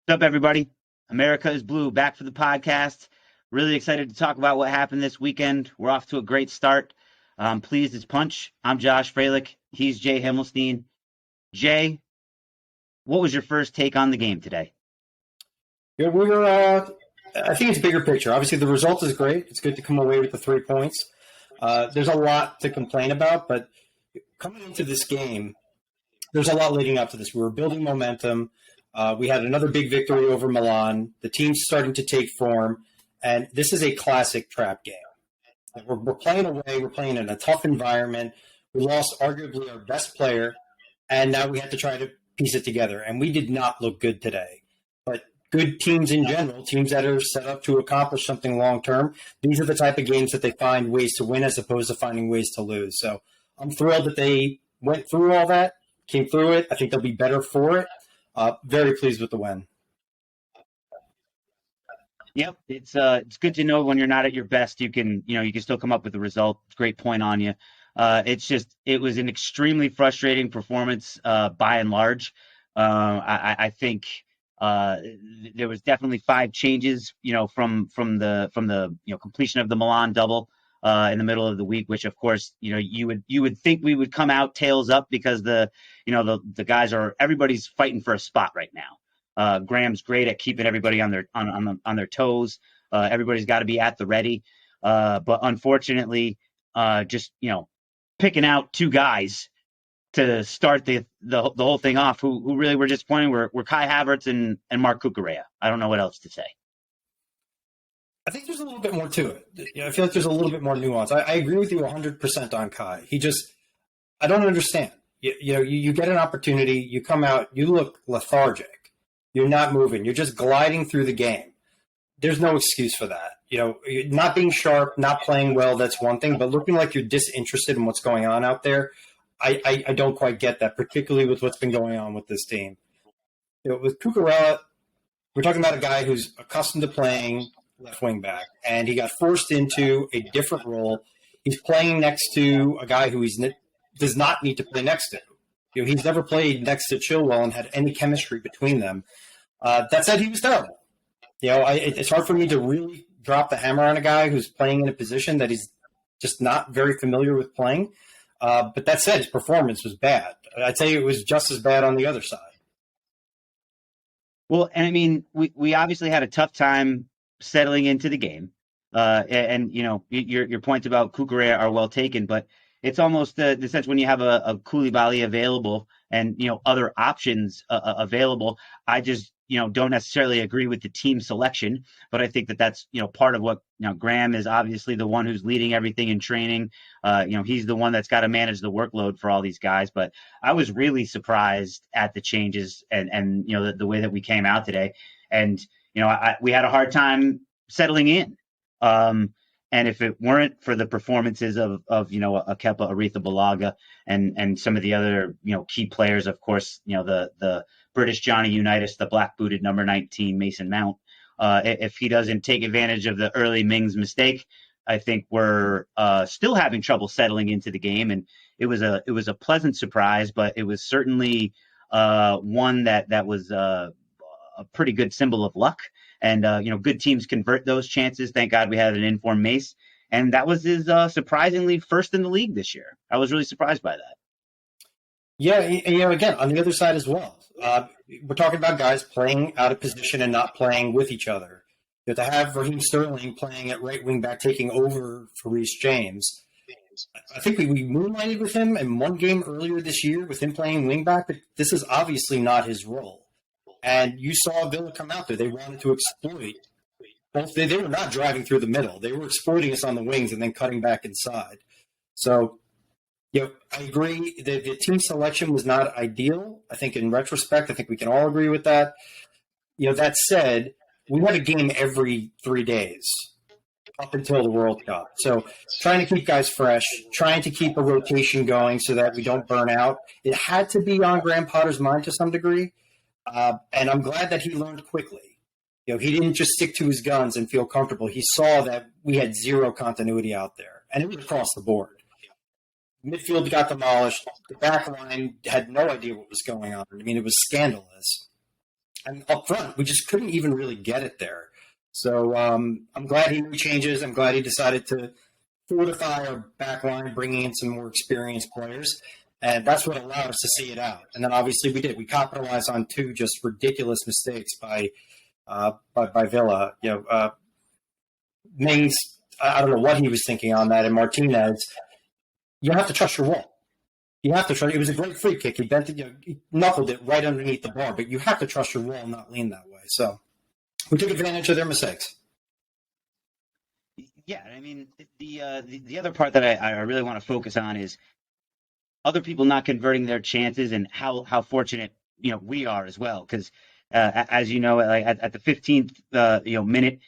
What's up, everybody? America is Blue back for the podcast. Really excited to talk about what happened this weekend. We're off to a great start. Pleased as punch. I'm Josh Freilich. He's Jay Himmelstein. Jay, what was your first take on the game today? Yeah, I think it's bigger picture. Obviously, the result is great. It's good to come away with the 3 points. There's a lot to complain about, but coming into this game, there's a lot leading up to this. We were building momentum. We had another big victory over Milan. The team's starting to take form, and this is a classic trap game. We're playing away. We're playing in a tough environment. We lost arguably our best player, and now we have to try to piece it together. And we did not look good today. But good teams in general, teams that are set up to accomplish something long term, these are the type of games that they find ways to win as opposed to finding ways to lose. So I'm thrilled that they went through all that, came through it. I think they'll be better for it. Very pleased with the win. Yep, it's good to know when you're not at your best, you can still come up with a result. Great point on you. It was an extremely frustrating performance by and large. I think there was definitely 5 changes, from the completion of the Milan double in the middle of the week, which of course, you would think we would come out tails up because the guys everybody's fighting for a spot right now. Graham's great at keeping everybody on their toes. Everybody's got to be at the ready. But unfortunately, just picking out 2 guys to start the whole thing off, who really were disappointing were Kai Havertz and Mark Cucurella. I don't know what else to say. I think there's a little bit more to it. I feel like there's a little bit more nuance. I agree with you 100% on Kai. I don't understand. You get an opportunity, you come out, you look lethargic. You're not moving. You're just gliding through the game. There's no excuse for that. Not being sharp, not playing well, that's one thing, but looking like you're disinterested in what's going on out there, I don't quite get that, particularly with what's been going on with this team. With Cucurella, we're talking about a guy who's accustomed to playing left wing back, and he got forced into a different role. He's playing next to a guy who does not need to play next to. He's never played next to Chilwell and had any chemistry between them. That said, he was terrible. It's hard for me to really drop the hammer on a guy who's playing in a position that he's just not very familiar with playing. But that said, his performance was bad. I'd say it was just as bad on the other side. Well, and I mean, we obviously had a tough time settling into the game. Your points about Cucurella are well taken, but it's almost the sense when you have a Koulibaly available and other options available. I just don't necessarily agree with the team selection, but I think that's part of what Graham is obviously the one who's leading everything in training. He's the one that's got to manage the workload for all these guys. But I was really surprised at the changes and the way that we came out today, and we had a hard time settling in. And if it weren't for the performances of a Kepa Arrizabalaga and some of the other key players, of course, the British Johnny Unitas, the black booted number 19 Mason Mount, if he doesn't take advantage of the early Mings mistake, I think we're still having trouble settling into the game. And it was a pleasant surprise, but it was certainly one that was a pretty good symbol of luck. And, good teams convert those chances. Thank God we had an informed Mace. And that was his surprisingly first in the league this year. I was really surprised by that. Yeah, again, on the other side as well. We're talking about guys playing out of position and not playing with each other. To have Raheem Sterling playing at right wing back, taking over for Reece James. I think we moonlighted with him in one game earlier this year with him playing wing back, but this is obviously not his role. And you saw Villa come out there. They wanted to exploit. They were not driving through the middle. They were exploiting us on the wings and then cutting back inside. So, I agree. The team selection was not ideal. I think in retrospect, I think we can all agree with that. That said, we had a game every 3 days up until the World Cup. So trying to keep guys fresh, trying to keep a rotation going so that we don't burn out. It had to be on Graham Potter's mind to some degree. And I'm glad that he learned quickly. He didn't just stick to his guns and feel comfortable. He saw that we had zero continuity out there, and it was across the board. Midfield got demolished. The back line had no idea what was going on. I mean, it was scandalous. And up front, we just couldn't even really get it there. So I'm glad he made changes. I'm glad he decided to fortify our back line, bringing in some more experienced players. And that's what allowed us to see it out. And then obviously we did. We capitalized on two just ridiculous mistakes by Villa. Mings, I don't know what he was thinking on that. And Martinez, you have to trust your wall. You have to trust. It was a great free kick. He bent it, he knuckled it right underneath the bar. But you have to trust your wall and not lean that way. So we took advantage of their mistakes. Yeah, I mean the other part that I really want to focus on is other people not converting their chances and how fortunate we are as well. Because as you know, like at the 15th minute,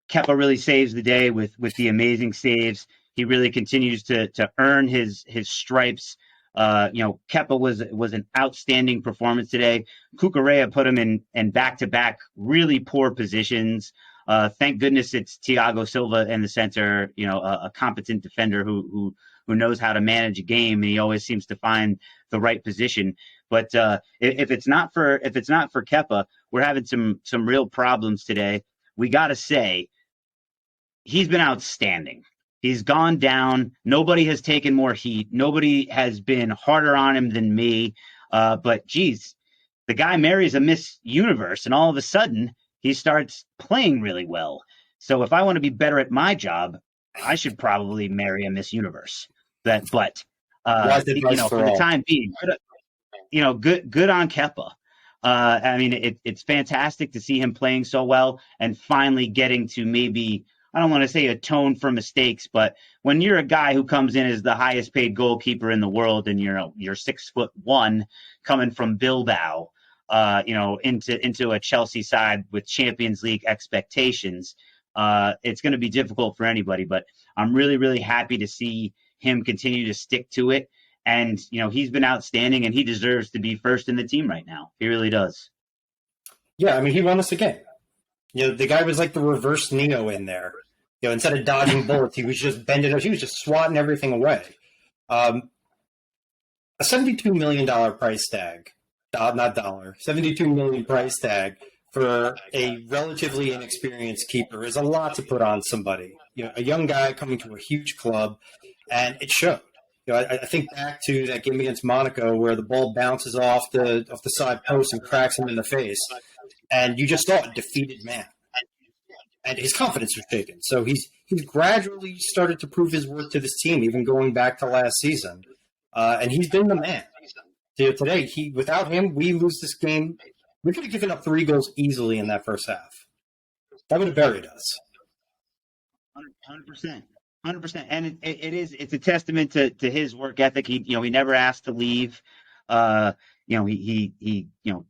Kepa really saves the day with the amazing saves. He really continues to earn his stripes. Kepa was an outstanding performance today. Cucurella put him in back-to-back really poor positions. Thank goodness it's Thiago Silva in the center, a competent defender who knows how to manage a game, and he always seems to find the right position. But if it's not for Kepa, we're having some real problems today. We got to say, he's been outstanding. He's gone down. Nobody has taken more heat. Nobody has been harder on him than me. But geez, the guy marries a Miss Universe, and all of a sudden he starts playing really well. So if I want to be better at my job, I should probably marry a Miss Universe. But for the time being, good on Kepa. I mean, it's fantastic to see him playing so well and finally getting to maybe, I don't want to say atone for mistakes, but when you're a guy who comes in as the highest paid goalkeeper in the world and you're 6'1" coming from Bilbao, into a Chelsea side with Champions League expectations, it's going to be difficult for anybody. But I'm really, really happy to see him continue to stick to it. And, he's been outstanding and he deserves to be first in the team right now. He really does. Yeah, I mean, he won us a game. The guy was like the reverse Neo in there. Instead of dodging bullets, he was just bending up. He was just swatting everything away. A $72 million price tag, not dollar, $72 million price tag for a relatively inexperienced keeper is a lot to put on somebody. A young guy coming to a huge club, and it showed. I think back to that game against Monaco where the ball bounces off the side post and cracks him in the face, and you just saw a defeated man, and his confidence was shaken. So he's gradually started to prove his worth to this team, even going back to last season, and he's been the man. Today, without him, we lose this game. We could have given up 3 goals easily in that first half. That would have buried us. 100%. 100%. And it's a testament to his work ethic. He never asked to leave. He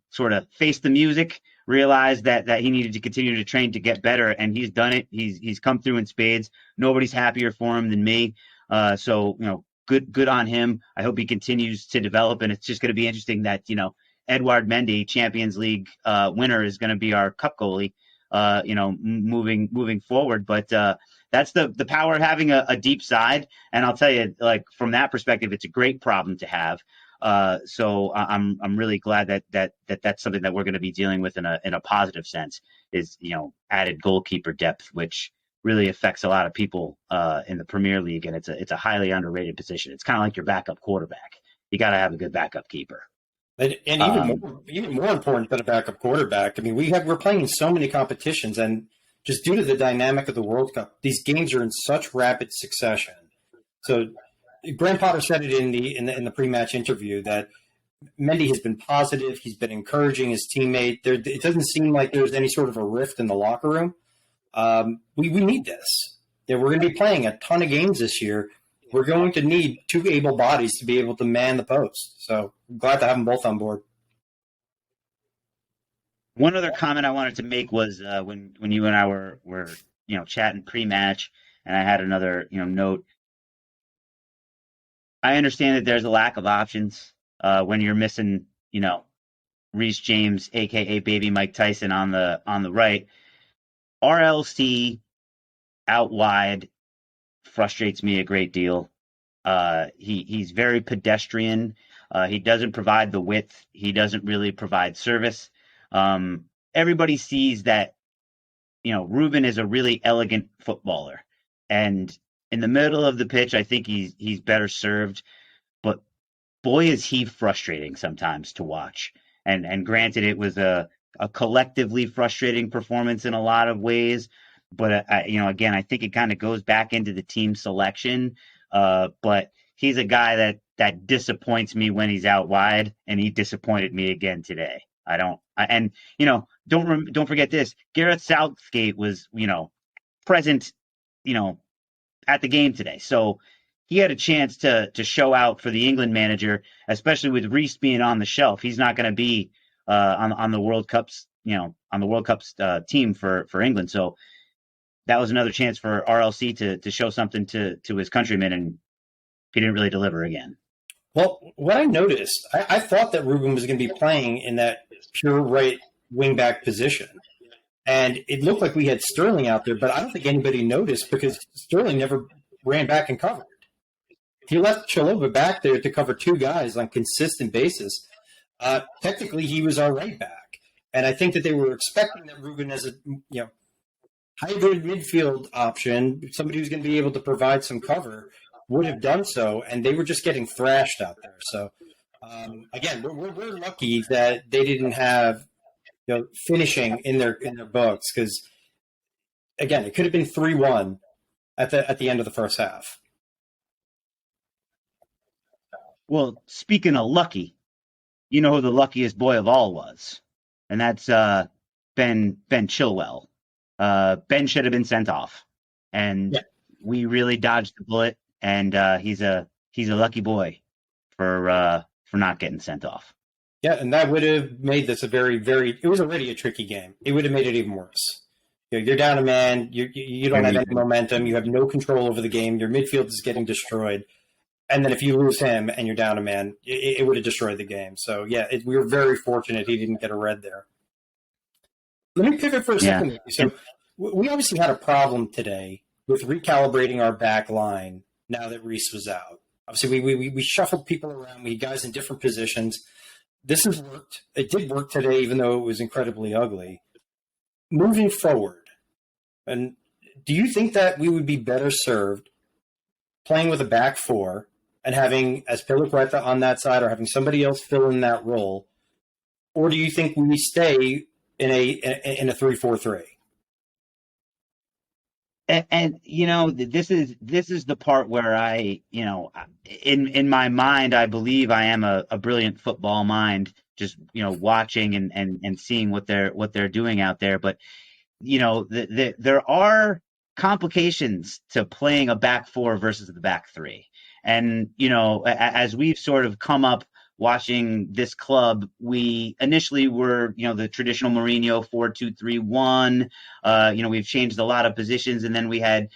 sort of faced the music, realized that he needed to continue to train to get better, and he's done it. He's come through in spades. Nobody's happier for him than me. So good on him. I hope he continues to develop, and it's just going to be interesting that Edouard Mendy, Champions League winner, is going to be our cup goalie. Moving forward, but that's the power of having a deep side. And I'll tell you, like from that perspective, it's a great problem to have. So I'm really glad that's something that we're going to be dealing with in a positive sense. Is added goalkeeper depth, which really affects a lot of people in the Premier League, and it's a highly underrated position. It's kind of like your backup quarterback. You got to have a good backup keeper. And even more important than a backup quarterback, I mean, we're playing in so many competitions, and just due to the dynamic of the World Cup, these games are in such rapid succession. So, Graham Potter said it in the pre-match interview that Mendy has been positive. He's been encouraging his teammate. It doesn't seem like there's any sort of a rift in the locker room. We need this. We're going to be playing a ton of games this year. We're going to need 2 able bodies to be able to man the post. So I'm glad to have them both on board. One other comment I wanted to make was when you and I were chatting pre-match, and I had another note. I understand that there's a lack of options when you're missing Reece James, aka Baby Mike Tyson, on the right. RLC out wide frustrates me a great deal. He's very pedestrian. He doesn't provide the width. He doesn't really provide service. everybody sees that, Ruben is a really elegant footballer. And in the middle of the pitch, I think he's better served. But boy, is he frustrating sometimes to watch. And granted, it was a collectively frustrating performance in a lot of ways. But again, I think it kind of goes back into the team selection. But he's a guy that disappoints me when he's out wide, and he disappointed me again today. Don't forget this. Gareth Southgate was, present, at the game today. So he had a chance to show out for the England manager, especially with Reece being on the shelf. He's not going to be on the World Cup's, on the World Cup's team for England. So that was another chance for RLC to show something to his countrymen, and he didn't really deliver again. Well, what I noticed, I thought that Ruben was going to be playing in that pure right wing-back position. And it looked like we had Sterling out there, but I don't think anybody noticed because Sterling never ran back and covered. He left Chalobah back there to cover two guys on a consistent basis. Technically, he was our right back. And I think that they were expecting that Ruben as a hybrid midfield option, somebody who's going to be able to provide some cover, would have done so, and they were just getting thrashed out there. So, again, we're lucky that they didn't have finishing in their books because, again, it could have been 3-1 at the end of the first half. Well, speaking of lucky, you know who the luckiest boy of all was, and that's Ben Chilwell. Ben should have been sent off, and we really dodged the bullet. And he's a lucky boy for not getting sent off. Yeah, and that would have made this a very, very. It was already a tricky game. It would have made it even worse. You're down a man. You don't have any momentum. You have no control over the game. Your midfield is getting destroyed. And then if you lose him and you're down a man, it would have destroyed the game. So, yeah, we were very fortunate he didn't get a red there. Let me pivot for a second. So we obviously had a problem today with recalibrating our back line now that Reece was out. Obviously, we shuffled people around. We had guys in different positions. This has worked. It did work today, even though it was incredibly ugly. Moving forward, and do you think that we would be better served playing with a back four and having Azpilicueta on that side or having somebody else fill in that role? Or do you think we stay in a 3-4-3? And this is the part where I, in my mind, I believe I am a brilliant football mind, just watching and seeing what they're doing out there. But there are complications to playing a back four versus the back three. And as we've sort of come up watching this club, we initially were, the traditional Mourinho 4-2-3-1. We've changed a lot of positions, and then we had,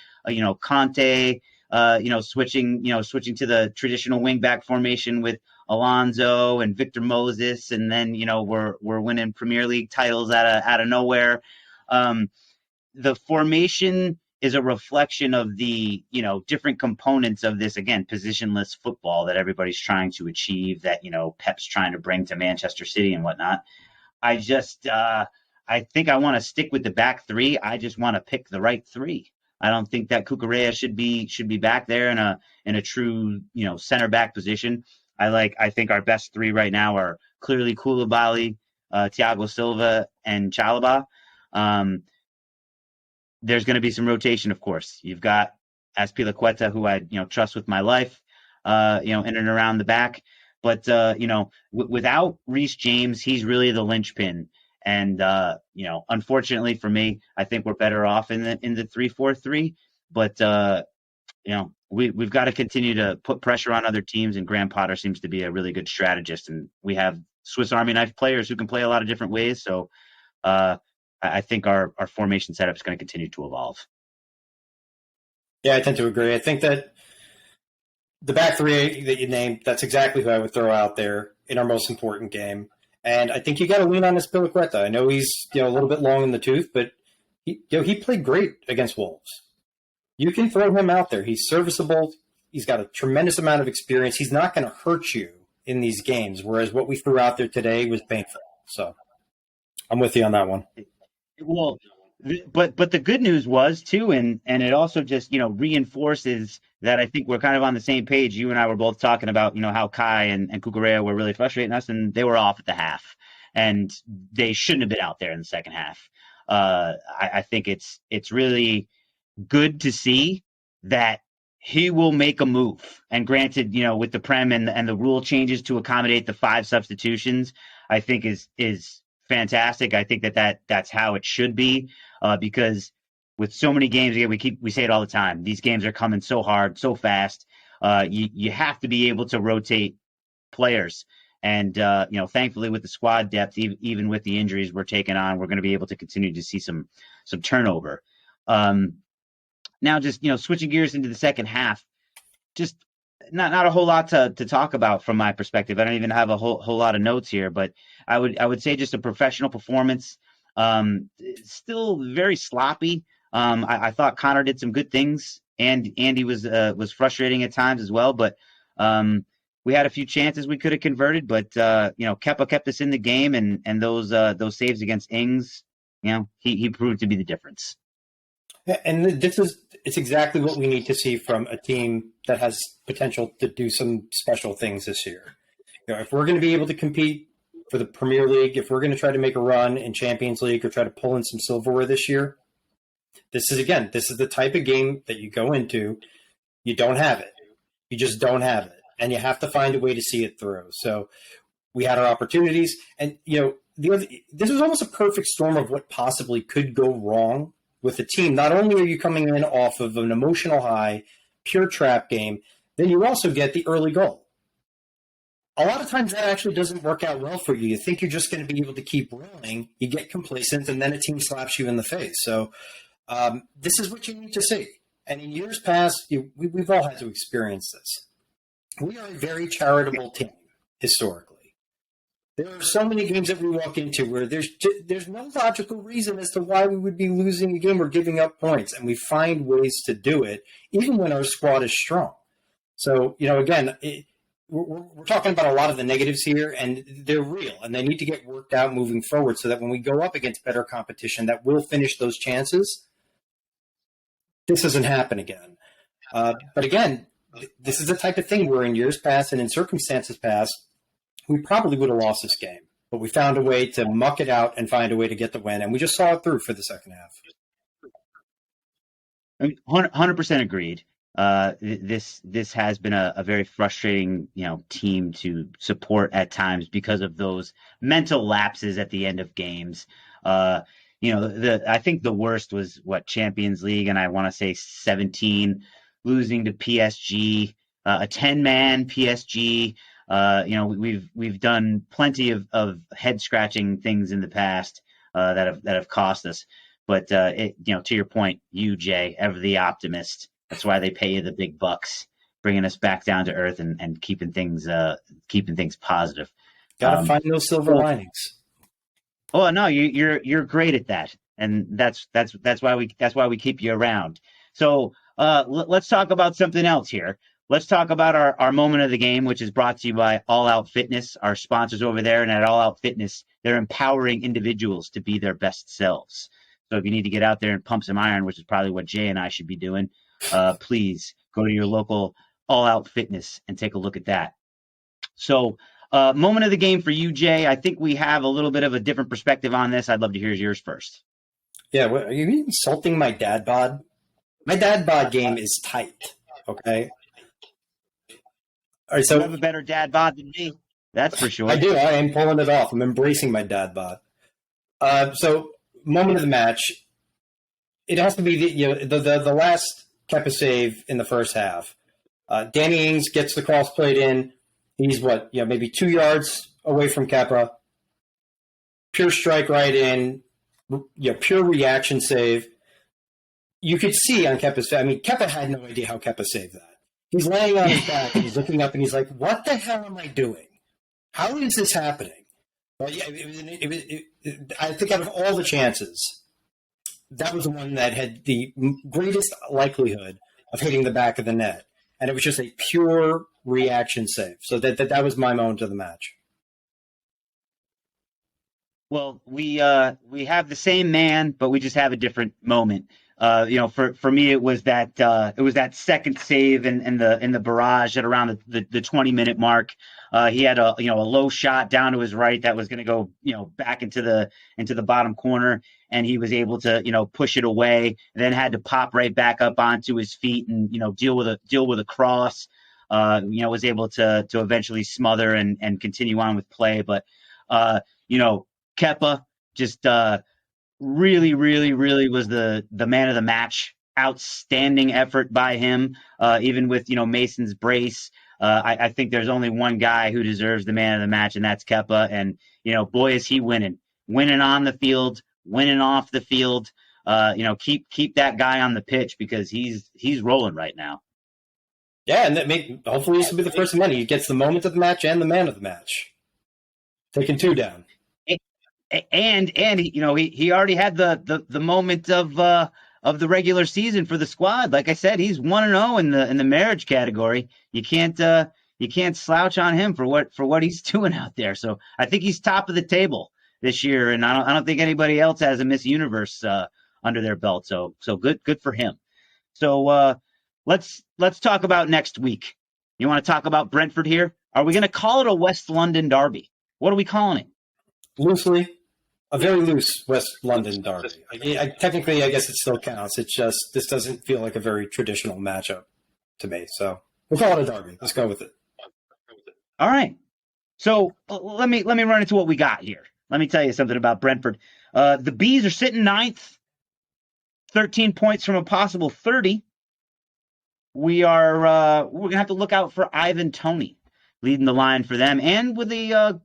Conte, switching to the traditional wingback formation with Alonso and Victor Moses, and then we're winning Premier League titles out of nowhere. The formation is a reflection of the different components of this, again, positionless football that everybody's trying to achieve, that Pep's trying to bring to Manchester City and whatnot. I just I think I want to stick with the back three. I just want to pick the right three. I don't think that Cucurella should be back there in a true center back position. I think our best three right now are clearly Koulibaly, Thiago Silva, and Chalobah. There's going to be some rotation, of course. You've got Azpilicueta, who I trust with my life, in and around the back. But without Reece James, he's really the linchpin. And unfortunately for me, I think we're better off in the 3-4-3. But we've got to continue to put pressure on other teams. And Graham Potter seems to be a really good strategist, and we have Swiss Army knife players who can play a lot of different ways. So I think our formation setup is going to continue to evolve. Yeah, I tend to agree. I think that the back three that you named, that's exactly who I would throw out there in our most important game. And I think you got to lean on Azpilicueta. I know he's a little bit long in the tooth, but he played great against Wolves. You can throw him out there. He's serviceable. He's got a tremendous amount of experience. He's not going to hurt you in these games, whereas what we threw out there today was painful. So I'm with you on that one. Well, but the good news was too, and it also just reinforces that I think we're kind of on the same page. You and I were both talking about how Kai and Kukurea were really frustrating us, and they were off at the half, and they shouldn't have been out there in the second half. I think it's really good to see that he will make a move. And granted, with the Prem and the rule changes to accommodate the 5 substitutions, I think is fantastic. I think that's how it should be, because with so many games, again, we say it all the time. These games are coming so hard, so fast. You have to be able to rotate players. And thankfully, with the squad depth, even with the injuries we're taking on, we're going to be able to continue to see some turnover. Now, just switching gears into the second half, just not a whole lot to talk about from my perspective. I don't even have a whole lot of notes here, but I would say just a professional performance. Still very sloppy. I thought Connor did some good things, and Andy was frustrating at times as well. But we had a few chances we could have converted, but Kepa kept us in the game, and those saves against Ings, he proved to be the difference. And it's exactly what we need to see from a team that has potential to do some special things this year. If we're going to be able to compete for the Premier League, if we're going to try to make a run in Champions League or try to pull in some silverware this year, this is the type of game that you go into, you don't have it. You just don't have it. And you have to find a way to see it through. So we had our opportunities, and this was almost a perfect storm of what possibly could go wrong with the team. Not only are you coming in off of an emotional high, pure trap game, then you also get the early goal. A lot of times that actually doesn't work out well for you. You think you're just going to be able to keep rolling, you get complacent, and then a team slaps you in the face. So this is what you need to see. And in years past, we've all had to experience this. We are a very charitable team, historically. There are so many games that we walk into where there's no logical reason as to why we would be losing a game or giving up points, and we find ways to do it, even when our squad is strong. So, again, we're talking about a lot of the negatives here, and they're real, and they need to get worked out moving forward so that when we go up against better competition that will finish those chances, this doesn't happen again. But again, this is the type of thing where in years past and in circumstances past, we probably would have lost this game, but we found a way to muck it out and find a way to get the win, and we just saw it through for the second half. 100% agreed. This has been a very frustrating team to support at times because of those mental lapses at the end of games. I think the worst was Champions League, and I want to say 17 losing to PSG, a 10-man PSG. We've done plenty of head scratching things in the past that have cost us. But to your point, you, Jay, ever the optimist. That's why they pay you the big bucks, bringing us back down to earth and keeping things positive. Got to find those silver linings. Oh no, you're great at that, and that's why we keep you around. So let's talk about something else here. Let's talk about our moment of the game, which is brought to you by All Out Fitness, our sponsors over there. And at All Out Fitness, they're empowering individuals to be their best selves. So if you need to get out there and pump some iron, which is probably what Jay and I should be doing, please go to your local All Out Fitness and take a look at that. So moment of the game for you, Jay. I think we have a little bit of a different perspective on this. I'd love to hear yours first. Yeah, are you insulting my dad bod? My dad bod game is tight, okay? All right, so you have a better dad bod than me. That's for sure. I do. I am pulling it off. I'm embracing my dad bod. So, moment of the match. It has to be the last Kepa save in the first half. Danny Ings gets the cross played in. He's maybe 2 yards away from Kepa. Pure strike right in. Pure reaction save. You could see on Kepa's face. I mean, Kepa had no idea how Kepa saved that. He's laying on his back and he's looking up and he's like, "What the hell am I doing? How is this happening?" Well, yeah, I think out of all the chances, that was the one that had the greatest likelihood of hitting the back of the net, and it was just a pure reaction save. So that was my moment of the match. Well, we have the same man, but we just have a different moment. For me, it was that second save in the barrage at around the 20-minute mark. He had a low shot down to his right that was going to go back into the bottom corner, and he was able to push it away. Then had to pop right back up onto his feet and deal with a cross. Was able to eventually smother and continue on with play, but you know Keppa just really, really, really was the man of the match. Outstanding effort by him, even with Mason's brace. I think there's only one guy who deserves the man of the match, and that's Keppa. And boy, is he winning on the field, winning off the field. Keep that guy on the pitch because he's rolling right now. Yeah, and hopefully this will be the first man. He gets the moment of the match and the man of the match, taking two down. And he already had the moment of the regular season for the squad. Like I said, he's 1-0 in the marriage category. You can't slouch on him for what he's doing out there. So I think he's top of the table this year, and I don't think anybody else has a Miss Universe under their belt. So good for him. So let's talk about next week. You want to talk about Brentford here? Are we going to call it a West London derby? What are we calling it? Loosely, a very loose West London derby. Technically, I guess it still counts. It's just this doesn't feel like a very traditional matchup to me. So we'll call it a derby. Let's go with it. All right. So let me run into what we got here. Let me tell you something about Brentford. The Bees are sitting ninth, 13 points from a possible 30. We're gonna have to look out for Ivan Toney leading the line for them, and with the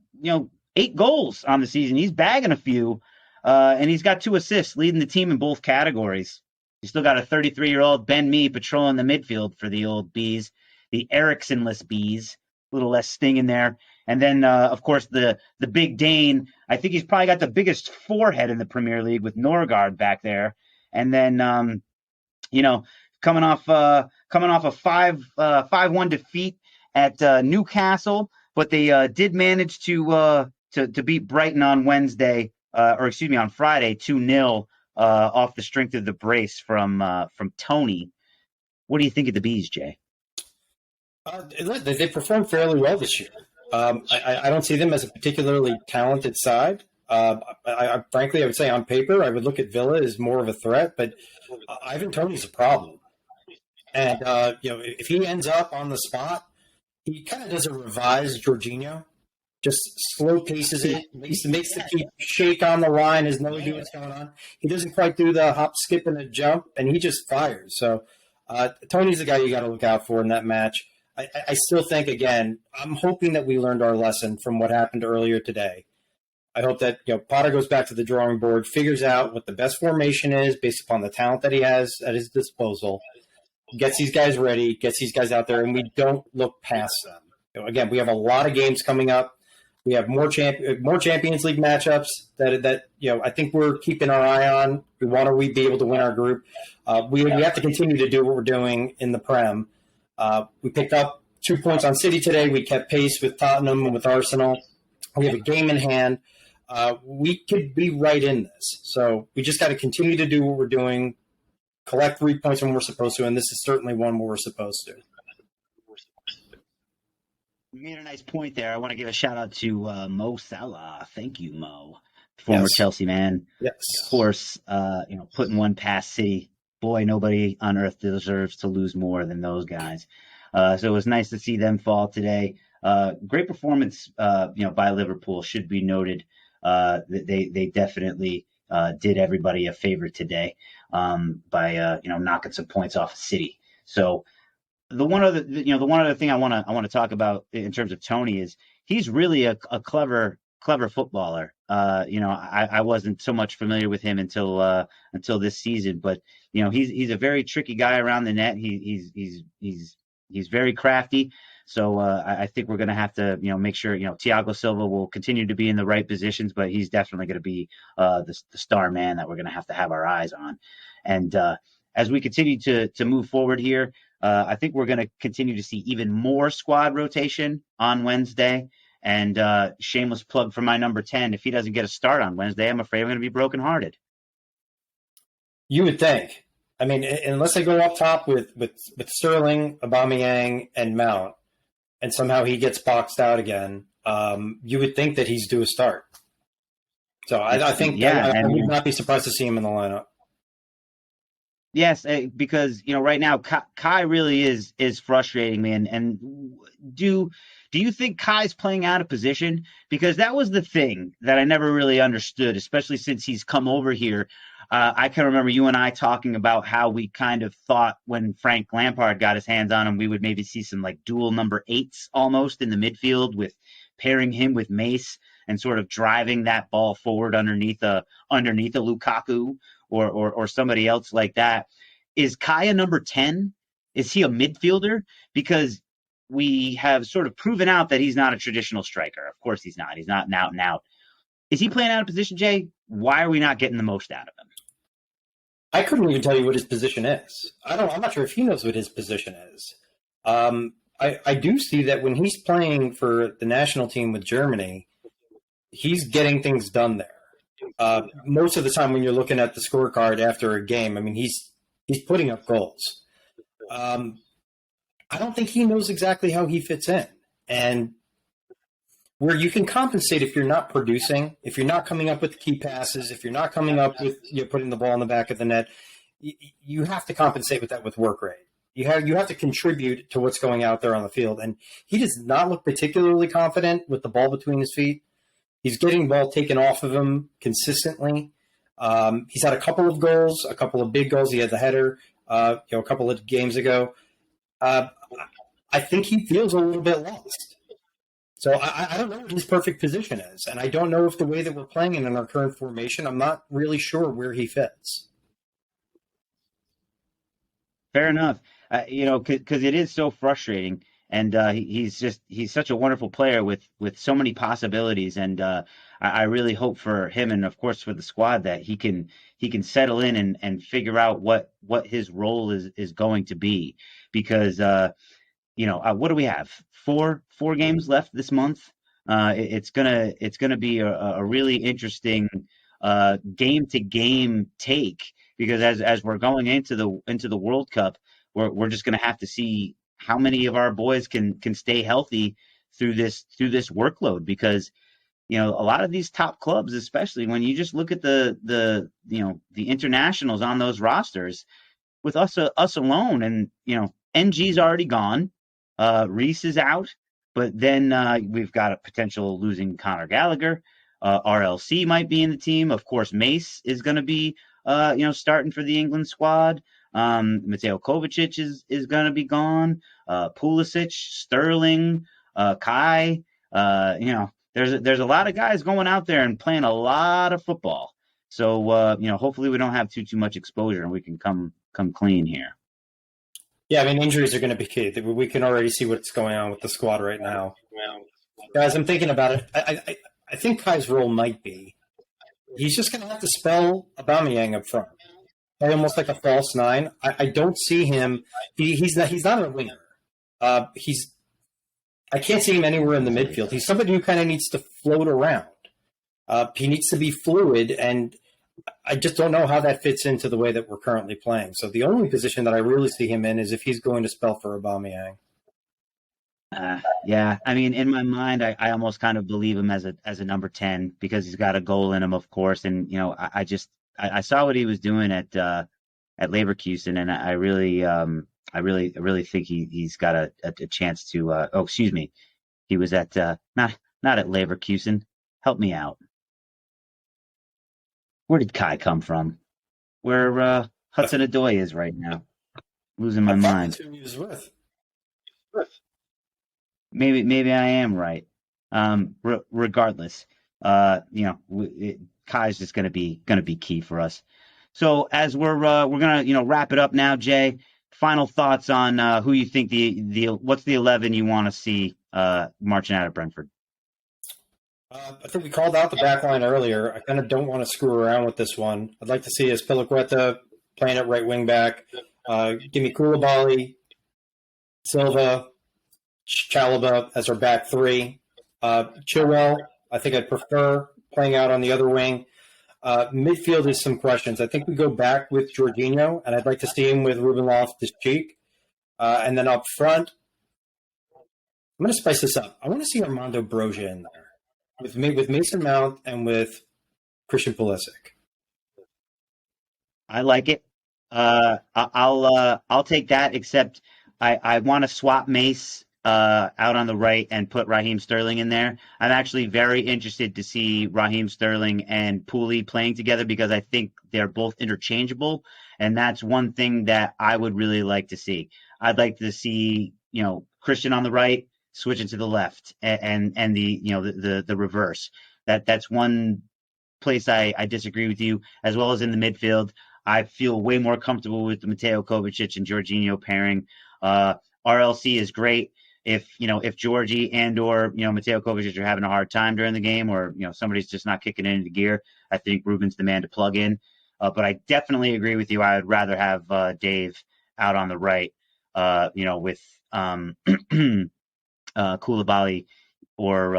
8 goals on the season. He's bagging a few, and he's got 2 assists, leading the team in both categories. You still got a 33-year-old Ben Mee patrolling the midfield for the old Bees, the Eriksenless Bees. A little less sting in there. And then, of course, the big Dane. I think he's probably got the biggest forehead in the Premier League with Norgard back there. And then, coming off a 5-1 defeat at Newcastle, but they did manage to beat Brighton on Wednesday, on Friday, 2-0 off the strength of the brace from Tony. What do you think of the Bees, Jay? They performed fairly well this year. I don't see them as a particularly talented side. Frankly, I would say on paper, I would look at Villa as more of a threat, but Ivan Toney's a problem. And if he ends up on the spot, he kind of does a revised Jorginho. Just slow paces it, makes the keep shake on the line, has no idea what's going on. He doesn't quite do the hop, skip, and a jump, and he just fires. So Tony's the guy you got to look out for in that match. I still think, again, I'm hoping that we learned our lesson from what happened earlier today. I hope that Potter goes back to the drawing board, figures out what the best formation is based upon the talent that he has at his disposal, gets these guys ready, gets these guys out there, and we don't look past them. Again, we have a lot of games coming up. We have more Champions League matchups that I think we're keeping our eye on. We want to be able to win our group. We have to continue to do what we're doing in the Prem. We picked up 2 points on City today. We kept pace with Tottenham and with Arsenal. We have a game in hand. We could be right in this. So we just got to continue to do what we're doing, collect 3 points when we're supposed to, and this is certainly one where we're supposed to. You made a nice point there. I want to give a shout out to Mo Salah. Thank you, Mo, former Chelsea man. Yes, of course. Putting one past City. Boy, nobody on earth deserves to lose more than those guys. So it was nice to see them fall today. Great performance, by Liverpool. Should be noted. They definitely did everybody a favor today by knocking some points off of City. So. The one other thing I want to talk about in terms of Tony is he's really a clever footballer. I wasn't so much familiar with him until this season, but he's a very tricky guy around the net. He's very crafty. So I think we're going to have to make sure Thiago Silva will continue to be in the right positions, but he's definitely going to be the star man that we're going to have our eyes on. And as we continue to move forward here. I think we're going to continue to see even more squad rotation on Wednesday. And shameless plug for my number 10. If he doesn't get a start on Wednesday, I'm afraid I'm going to be brokenhearted. You would think. I mean, unless they go up top with Sterling, Aubameyang, and Mount, and somehow he gets boxed out again, you would think that he's due a start. So I think Yeah, I and would not be surprised to see him in the lineup. yes, because right now Kai really is frustrating me. And do you think Kai's playing out of position? Because that was the thing that I never really understood, especially since he's come over here. I can remember you and I talking about how we kind of thought when Frank Lampard got his hands on him, we would maybe see some like dual number eights almost in the midfield, with pairing him with Mace and sort of driving that ball forward underneath a Lukaku or somebody else like that. Is Kai a number 10? Is he a midfielder? Because we have sort of proven out that he's not a traditional striker. Of course he's not. He's not an out and out. Is he playing out of position, Jay? Why are we not getting the most out of him? I couldn't even tell you what his position is. I'm not sure if he knows what his position is. I do see that when he's playing for the national team with Germany, he's getting things done there. Most of the time when you're looking at the scorecard after a game, I mean, he's putting up goals. I don't think he knows exactly how he fits in. And where you can compensate if you're not producing, if you're not coming up with key passes, if you're not coming up with putting the ball in the back of the net, you have to compensate with that with work rate. You have to contribute to what's going out there on the field. And he does not look particularly confident with the ball between his feet. He's getting the ball taken off of him consistently. He's had a couple of goals, a couple of big goals. He had the header, a couple of games ago. I think he feels a little bit lost. So I don't know what his perfect position is, and I don't know if the way that we're playing in our current formation, I'm not really sure where he fits. Fair enough. Because it is so frustrating, and he's such a wonderful player with so many possibilities, and I really hope for him and of course for the squad that he can settle in and figure out what his role is going to be, because what do we have? Four games left this month. It's gonna be a really interesting game to game take, because as we're going into the World Cup, we're just gonna have to see how many of our boys can stay healthy through this workload, because a lot of these top clubs, especially when you just look at the internationals on those rosters, with us alone, and NG's already gone. Reese is out, but then we've got a potential losing Conor Gallagher. RLC might be in the team. Of course, Mace is going to be, starting for the England squad. Mateo Kovacic is going to be gone. Pulisic, Sterling, Kai. There's a lot of guys going out there and playing a lot of football. So hopefully we don't have too much exposure and we can come clean here. Yeah, I mean, injuries are going to be key. We can already see what's going on with the squad right now. Guys, I'm thinking about it. I think Kai's role might be he's just going to have to spell Aubameyang up front, play almost like a false nine. I don't see him. He's not a winger. I can't see him anywhere in the midfield. He's somebody who kind of needs to float around. He needs to be fluid, and I just don't know how that fits into the way that we're currently playing. So the only position that I really see him in is if he's going to spell for Aubameyang. Yeah, I mean, in my mind, I almost kind of believe him as a number 10, because he's got a goal in him, of course. And I saw what he was doing at Leverkusen, and I really think he's got a chance to. Oh, excuse me, he was at not at Leverkusen. Help me out. Where did Kai come from? Where Hudson Odoi is right now? Losing my mind. That's who he was with. Maybe I am right. Regardless, Kai's just gonna be key for us. So as we're gonna wrap it up now, Jay. Final thoughts on who you think what's the 11 you want to see marching out of Brentford? I think we called out the back line earlier. I kind of don't want to screw around with this one. I'd like to see Azpilicueta playing at right wing back. Give me Koulibaly, Silva, Chalobah as our back three. Chilwell, I think I'd prefer playing out on the other wing. Midfield is some questions. I think we go back with Jorginho, and I'd like to see him with Ruben Loftus-Cheek. And then up front, I'm going to spice this up. I want to see Armando Broja in there with Mason Mount and with Christian Pulisic. I like it. I'll take that. Except I want to swap Mace out on the right and put Raheem Sterling in there. I'm actually very interested to see Raheem Sterling and Pooley playing together because I think they're both interchangeable, and that's one thing that I would really like to see. I'd like to see Christian on the right switching to the left, and the reverse. That's one place I disagree with you, as well as in the midfield. I feel way more comfortable with the Mateo Kovacic and Jorginho pairing. RLC is great if Georgie and or Mateo Kovacic are having a hard time during the game, or somebody's just not kicking it into gear. I think Ruben's the man to plug in. But I definitely agree with you. I would rather have Dave out on the right, with Koulibaly or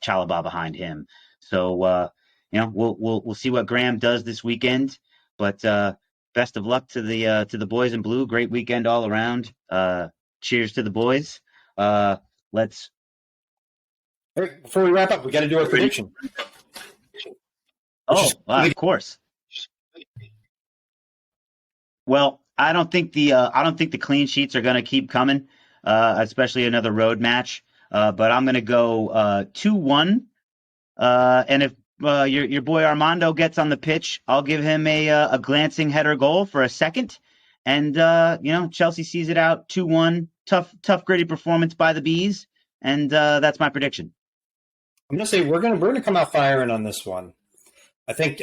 Chalobah behind him. So we'll see what Graham does this weekend. But best of luck to the boys in blue. Great weekend all around. Cheers to the boys. Let's. Hey, before we wrap up, we got to do our prediction. Of course. Well, I don't think the clean sheets are going to keep coming, especially another road match. But I'm going to go 2-1. And if your boy Armando gets on the pitch, I'll give him a glancing header goal for a second. And Chelsea sees it out 2-1. Tough, gritty performance by the Bees, and that's my prediction. I'm going to say we're going to come out firing on this one. I think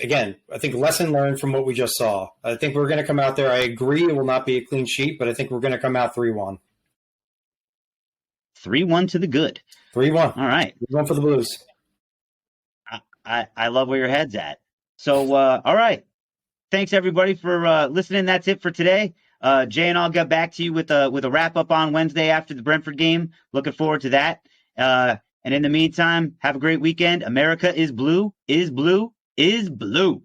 lesson learned from what we just saw. I think we're going to come out there. I agree it will not be a clean sheet, but I think we're going to come out 3-1. 3-1 to the good. 3-1. All right. 3-1 for the Blues. I love where your head's at. So, all right. Thanks, everybody, for listening. That's it for today. Jay and I'll get back to you with a wrap-up on Wednesday after the Brentford game. Looking forward to that. And in the meantime, have a great weekend. America is blue, is blue, is blue.